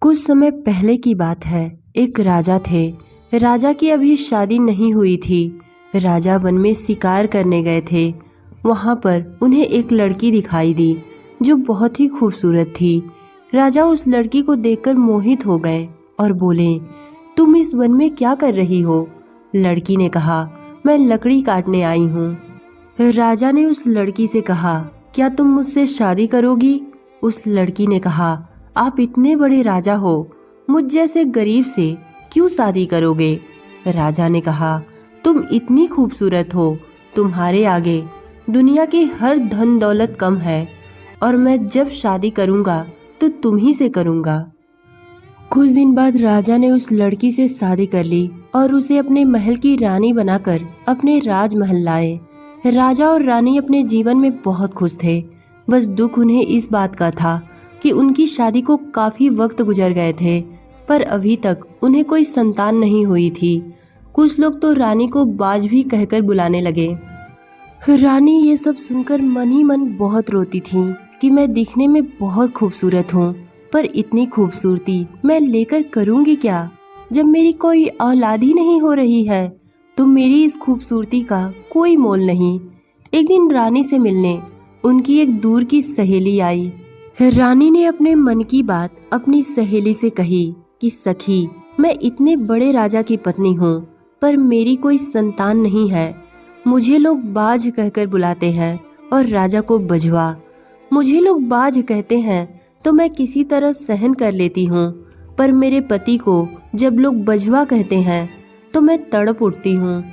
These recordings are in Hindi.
कुछ समय पहले की बात है। एक राजा थे। राजा की अभी शादी नहीं हुई थी। राजा वन में शिकार करने गए थे। वहां पर उन्हें एक लड़की दिखाई दी जो बहुत ही खूबसूरत थी। राजा उस लड़की को देखकर मोहित हो गए और बोले, तुम इस वन में क्या कर रही हो? लड़की ने कहा, मैं लकड़ी काटने आई हूँ। राजा ने उस लड़की से कहा, क्या तुम मुझसे शादी करोगी? उस लड़की ने कहा, आप इतने बड़े राजा हो, मुझ जैसे गरीब से क्यों शादी करोगे? राजा ने कहा, तुम इतनी खूबसूरत हो, तुम्हारे आगे दुनिया की हर धन दौलत कम है और मैं जब शादी करूंगा तो तुम ही से करूंगा। कुछ दिन बाद राजा ने उस लड़की से शादी कर ली और उसे अपने महल की रानी बनाकर अपने राजमहल लाए। राजा और रानी अपने जीवन में बहुत खुश थे। बस दुख उन्हें इस बात का था कि उनकी शादी को काफी वक्त गुजर गए थे, पर अभी तक उन्हें कोई संतान नहीं हुई थी। कुछ लोग तो रानी को बाज भी कहकर बुलाने लगे। रानी ये सब सुनकर मन ही मन बहुत रोती थी कि मैं दिखने में बहुत खूबसूरत हूँ, पर इतनी खूबसूरती मैं लेकर करूँगी क्या जब मेरी कोई औलाद ही नहीं हो रही है। तो मेरी इस खूबसूरती का कोई मोल नहीं। एक दिन रानी से मिलने उनकी एक दूर की सहेली आई। रानी ने अपने मन की बात अपनी सहेली से कही कि सखी, मैं इतने बड़े राजा की पत्नी हूँ, पर मेरी कोई संतान नहीं है। मुझे लोग बाज कहकर बुलाते हैं और राजा को बजवा। मुझे लोग बाज कहते हैं तो मैं किसी तरह सहन कर लेती हूँ, पर मेरे पति को जब लोग बजवा कहते हैं तो मैं तड़प उठती हूँ।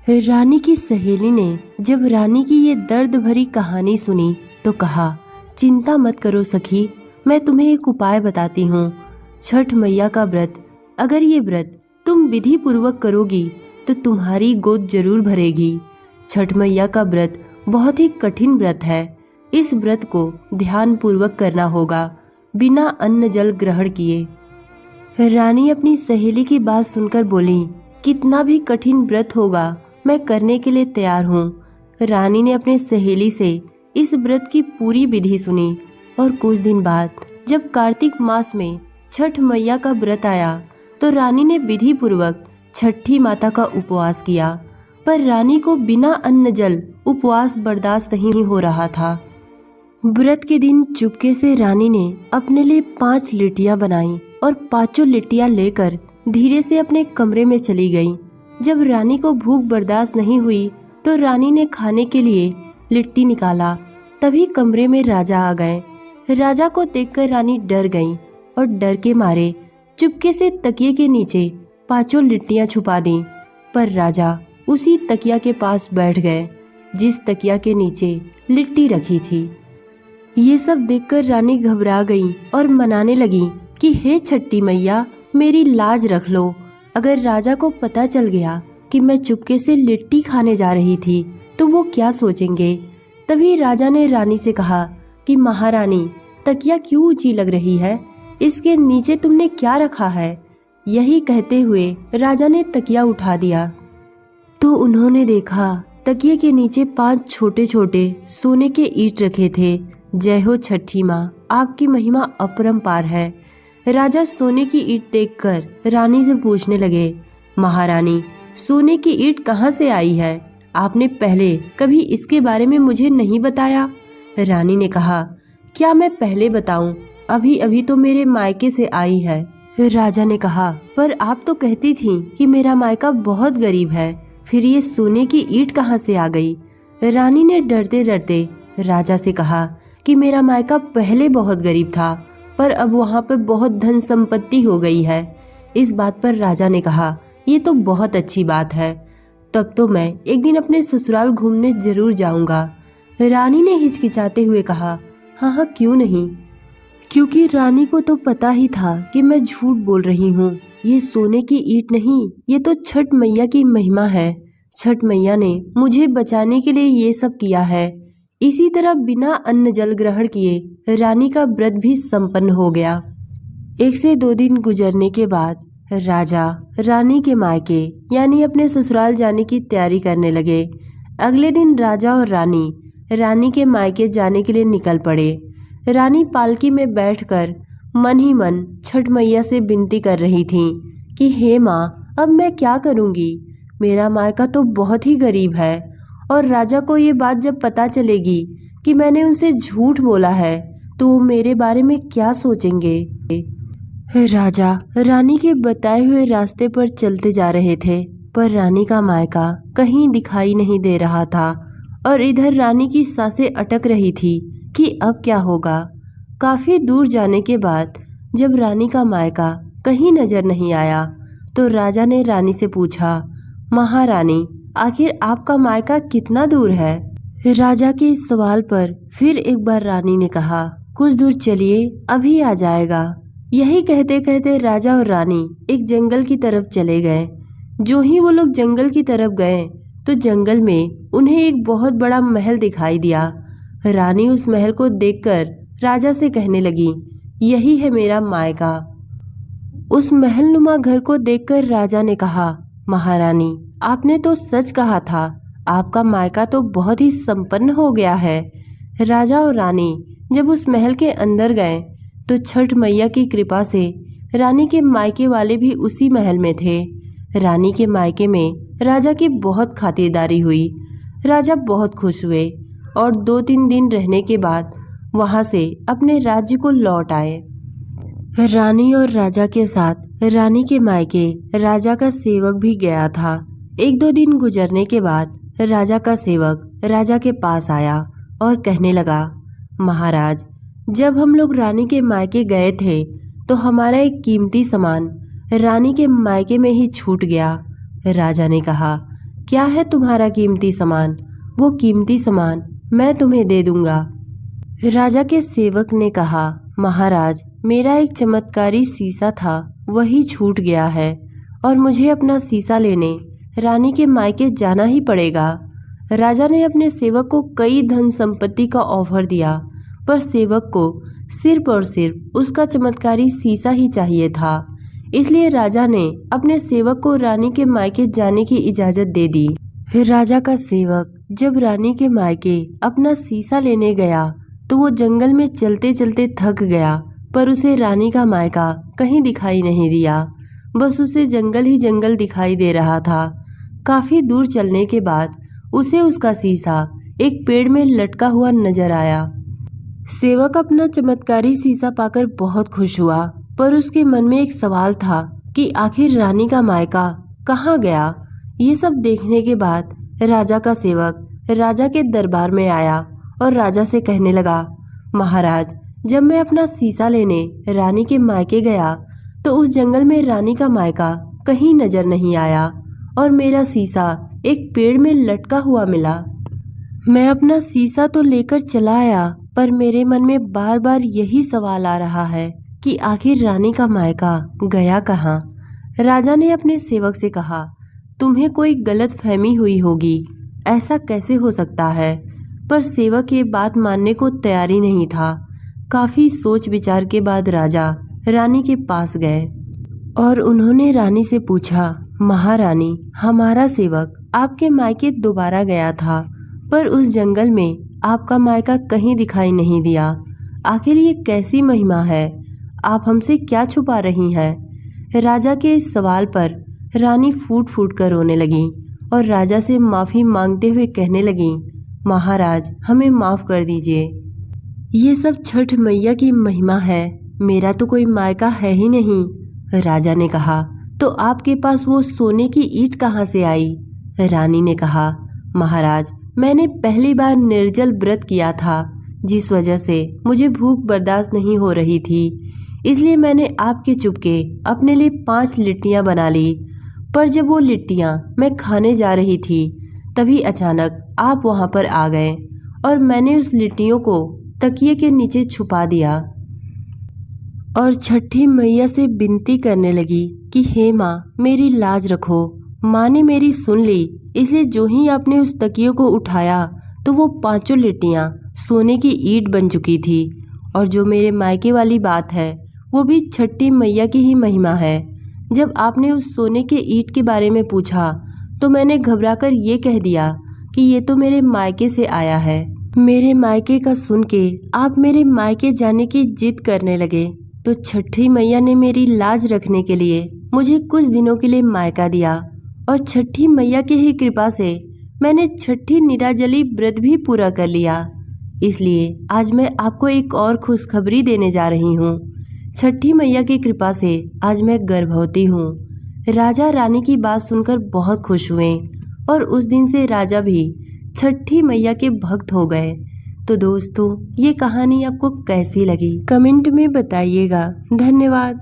रानी की सहेली ने जब रानी की ये दर्द भरी कहानी सुनी तो कहा, चिंता मत करो सखी, मैं तुम्हें एक उपाय बताती हूँ। छठ मैया का व्रत, अगर ये व्रत तुम विधि पूर्वक करोगी तो तुम्हारी गोद जरूर भरेगी। छठ मैया का व्रत बहुत ही कठिन व्रत है। इस व्रत को ध्यान पूर्वक करना होगा, बिना अन्न जल ग्रहण किए। रानी अपनी सहेली की बात सुनकर बोली, कितना भी कठिन व्रत होगा, मैं करने के लिए तैयार हूँ। रानी ने अपने सहेली से इस व्रत की पूरी विधि सुनी और कुछ दिन बाद जब कार्तिक मास में छठ मैया का व्रत आया तो रानी ने विधि पूर्वक छठी माता का उपवास किया, पर रानी को बिना अन्न जल उपवास बर्दाश्त नहीं हो रहा था। व्रत के दिन चुपके से रानी ने अपने लिए 5 लिट्टियां बनाई और 5 लिट्टियां लेकर धीरे से अपने कमरे में चली गई। जब रानी को भूख बर्दाश्त नहीं हुई तो रानी ने खाने के लिए लिट्टी निकाला। तभी कमरे में राजा आ गए। राजा को देखकर रानी डर गई और डर के मारे चुपके से तकिए के नीचे 5 लिट्टियां छुपा दी। पर राजा उसी तकिया के पास बैठ गए जिस तकिया के नीचे लिट्टी रखी थी। ये सब देखकर रानी घबरा गई और मनाने लगी कि हे छठी मैया, मेरी लाज रख लो। अगर राजा को पता चल गया कि मैं चुपके से लिट्टी खाने जा रही थी तो वो क्या सोचेंगे। तभी राजा ने रानी से कहा कि महारानी, तकिया क्यों ऊंची लग रही है? इसके नीचे तुमने क्या रखा है? यही कहते हुए राजा ने तकिया उठा दिया तो उन्होंने देखा तकिए के नीचे 5 छोटे छोटे सोने के ईंट रखे थे। जय हो छठी माँ, आपकी महिमा अपरंपार है। राजा सोने की ईंट देखकर रानी से पूछने लगे, महारानी, सोने की ईंट कहाँ से आई है? आपने पहले कभी इसके बारे में मुझे नहीं बताया। रानी ने कहा, क्या मैं पहले बताऊं? अभी अभी तो मेरे मायके से आई है। राजा ने कहा, पर आप तो कहती थी कि मेरा मायका बहुत गरीब है, फिर ये सोने की ईंट कहाँ से आ गई? रानी ने डरते डरते राजा से कहा कि मेरा मायका पहले बहुत गरीब था, पर अब वहाँ पे बहुत धन संपत्ति हो गई है। इस बात पर राजा ने कहा, ये तो बहुत अच्छी बात है, तब तो मैं एक दिन अपने ससुराल घूमने जरूर जाऊंगा। रानी ने हिचकिचाते हुए कहा, हाँ हाँ क्यों नहीं, क्योंकि रानी को तो पता ही था कि मैं झूठ बोल रही हूँ। ये सोने की ईंट नहीं, ये तो छठ मैया की महिमा है। छठ मैया ने मुझे बचाने के लिए ये सब किया है। इसी तरह बिना अन्न जल ग्रहण किए रानी का व्रत भी संपन्न हो गया। 1 से 2 दिन गुजरने के बाद राजा रानी के मायके यानी अपने ससुराल जाने की तैयारी करने लगे। अगले दिन राजा और रानी के मायके जाने के लिए निकल पड़े। रानी पालकी में बैठकर मन ही मन छठ मैया से विनती कर रही थीं कि हे माँ, अब मैं क्या करूँगी। मेरा मायका तो बहुत ही गरीब है और राजा को ये बात जब पता चलेगी कि मैंने उनसे झूठ बोला है तो वो मेरे बारे में क्या सोचेंगे। राजा रानी के बताए हुए रास्ते पर चलते जा रहे थे, पर रानी का मायका कहीं दिखाई नहीं दे रहा था और इधर रानी की सांसें अटक रही थी कि अब क्या होगा। काफी दूर जाने के बाद जब रानी का मायका कहीं नजर नहीं आया तो राजा ने रानी से पूछा, महारानी, आखिर आपका मायका कितना दूर है। राजा के इस सवाल पर फिर एक बार रानी ने कहा, कुछ दूर चलिए, अभी आ जाएगा। यही कहते कहते राजा और रानी एक जंगल की तरफ चले गए। जो ही वो लोग जंगल की तरफ गए तो जंगल में उन्हें एक बहुत बड़ा महल दिखाई दिया। रानी उस महल को देखकर राजा से कहने लगी, यही है मेरा मायका। उस महलनुमा घर को देखकर राजा ने कहा, महारानी, आपने तो सच कहा था, आपका मायका तो बहुत ही संपन्न हो गया है। राजा और रानी जब उस महल के अंदर गए तो छठ मैया की कृपा से रानी के मायके वाले भी उसी महल में थे। रानी के मायके में राजा की बहुत खातिरदारी हुई। राजा बहुत खुश हुए और 2-3 दिन रहने के बाद वहां से अपने राज्य को लौट आए। रानी और राजा के साथ रानी के मायके राजा का सेवक भी गया था। 1-2 दिन गुजरने के बाद राजा का सेवक राजा के पास आया और कहने लगा, महाराज, जब हम लोग रानी के मायके गए थे तो हमारा एक कीमती सामान रानी के मायके में ही छूट गया। राजा ने कहा, क्या है तुम्हारा कीमती सामान? वो कीमती सामान मैं तुम्हें दे दूंगा। राजा के सेवक ने कहा, महाराज, मेरा एक चमत्कारी शीशा था, वही छूट गया है और मुझे अपना शीशा लेने रानी के मायके जाना ही पड़ेगा। राजा ने अपने सेवक को कई धन संपत्ति का ऑफर दिया, पर सेवक को सिर्फ और सिर्फ उसका चमत्कारी शीशा ही चाहिए था। इसलिए राजा ने अपने सेवक को रानी के मायके जाने की इजाजत दे दी। राजा का सेवक जब रानी के मायके अपना शीशा लेने गया तो वो जंगल में चलते चलते थक गया, पर उसे रानी का मायका कहीं दिखाई नहीं दिया। बस उसे जंगल ही जंगल दिखाई दे रहा था। काफी दूर चलने के बाद उसे उसका शीशा एक पेड़ में लटका हुआ नजर आया। सेवक अपना चमत्कारी शीशा पाकर बहुत खुश हुआ, पर उसके मन में एक सवाल था कि आखिर रानी का मायका कहाँ गया। ये सब देखने के बाद राजा का सेवक राजा के दरबार में आया और राजा से कहने लगा, महाराज, जब मैं अपना शीशा लेने रानी के मायके गया तो उस जंगल में रानी का मायका कहीं नजर नहीं आया और मेरा शीशा एक पेड़ में लटका हुआ मिला। मैं अपना शीशा तो लेकर चला आया, पर मेरे मन में बार बार यही सवाल आ रहा है कि आखिर रानी का मायका गया कहाँ। राजा ने अपने सेवक से कहा, तुम्हें कोई गलत फहमी हुई होगी, ऐसा कैसे हो सकता है। पर सेवक ये बात मानने को तैयार ही नहीं था। काफी सोच विचार के बाद राजा रानी के पास गए और उन्होंने रानी से पूछा, महारानी, हमारा सेवक आपके मायके दोबारा गया था, पर उस जंगल में आपका मायका कहीं दिखाई नहीं दिया। आखिर ये कैसी महिमा है? आप हमसे क्या छुपा रही हैं? राजा के इस सवाल पर रानी फूट फूट कर रोने लगी और राजा से माफी मांगते हुए कहने लगी, महाराज, हमें माफ कर दीजिए। ये सब छठ मैया की महिमा है, मेरा तो कोई मायका है ही नहीं। राजा ने कहा, तो आपके पास वो सोने की ईंट कहाँ से आई? रानी ने कहा, महाराज, मैंने पहली बार निर्जल व्रत किया था, जिस वजह से मुझे भूख बर्दाश्त नहीं हो रही थी, इसलिए मैंने आपके चुपके अपने लिए 5 लिट्टियां बना ली। पर जब वो लिट्टियां मैं खाने जा रही थी तभी अचानक आप वहां पर आ गए और मैंने उस लिट्टियों को तकिए के नीचे छुपा दिया और छठी मैया से विनती करने लगी कि हे माँ, मेरी लाज रखो। माँ ने मेरी सुन ली, इसलिए जो ही आपने उस तकिए को उठाया तो वो 5 लिट्टियां सोने की ईंट बन चुकी थी। और जो मेरे मायके वाली बात है वो भी छठी मैया की ही महिमा है। जब आपने उस सोने के ईंट के बारे में पूछा तो मैंने घबराकर ये कह दिया कि ये तो मेरे मायके से आया है। मेरे मायके का सुन के आप मेरे मायके जाने की जिद करने लगे, तो छठी मैया ने मेरी लाज रखने के लिए मुझे कुछ दिनों के लिए मायका दिया और छठी मैया की ही कृपा से मैंने छठी निराजली व्रत भी पूरा कर लिया। इसलिए आज मैं आपको एक और खुशखबरी देने जा रही हूँ। छठी मैया की कृपा से आज मैं गर्भवती हूँ। राजा रानी की बात सुनकर बहुत खुश हुए और उस दिन से राजा भी छठी मैया के भक्त हो गए। तो दोस्तों, ये कहानी आपको कैसी लगी कमेंट में बताइएगा। धन्यवाद।